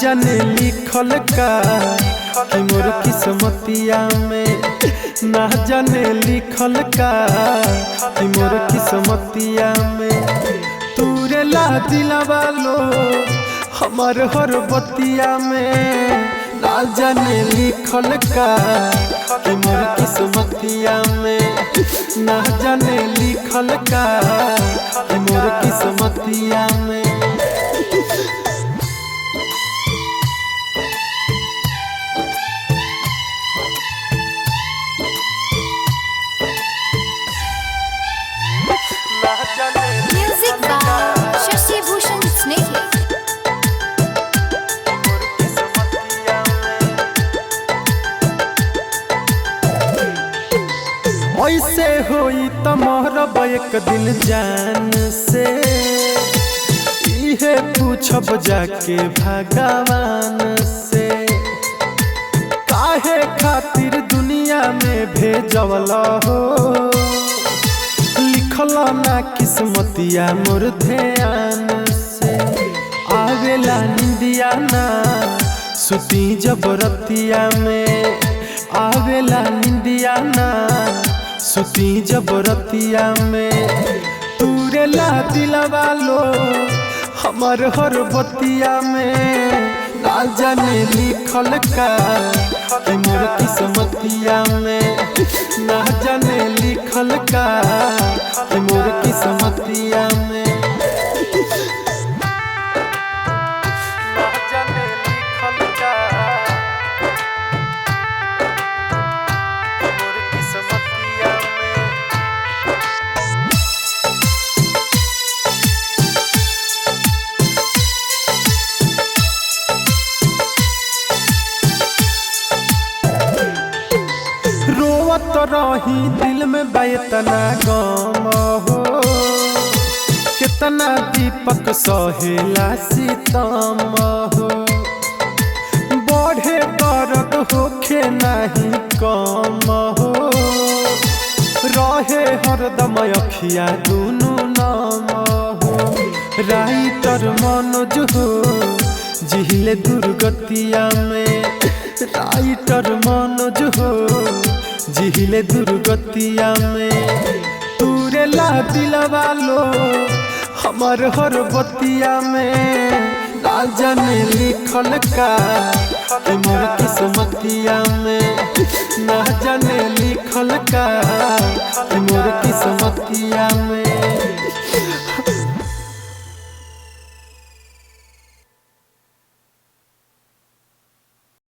जाने लिखल का कि मोर किस्मतिया में, ना जाने लिखल का कि मोर किस्मतिया में। तूरे ला दिलवा लो हमार हर बतिया में, ना जाने लिखल का कि मोर किस्मतिया में, ना जाने लिखल का कि मोर किस्मतिया में। Music by Shashi Bhushan Snehal. ऐसे होई त मोहरब एक दिन जान से, इहे पूछब जाके भगवान से। काहे खातिर दुनिया में भेजवला हो, लिखल ना किस्मतिया मोर ध्यान से। आवेला निंदिया ना सुती जबरतिया में, आवेला निंदिया ना सुती जबरतिया में। तूरे ला दिलवा लो हमार हर बतिया में, ना जाने लिखल का कि मोर किस्मतिया में, ना जाने लिखल का कि मोर किस्मतिया में। ना जाने लिखल का कि मोर किस्मतिया में। रोवत रही दिल में बैतना गम हो, कितना दीपक सहेला सितम हो। बढ़े दर्द होखे नहीं कम हो, रहे हरदम अखिया दुनू नाम हो। राइटर मनोज हो जिहिले दुर्गतिया में, राइटर मनोज हो जिहिले दुर्गतिया में। तूरे ला दिलवा लो हमार हर बतिया में, ना जाने लिखल का कि मोर किस्मतिया में, ना जाने लिखल का कि मोर किस्मतिया में।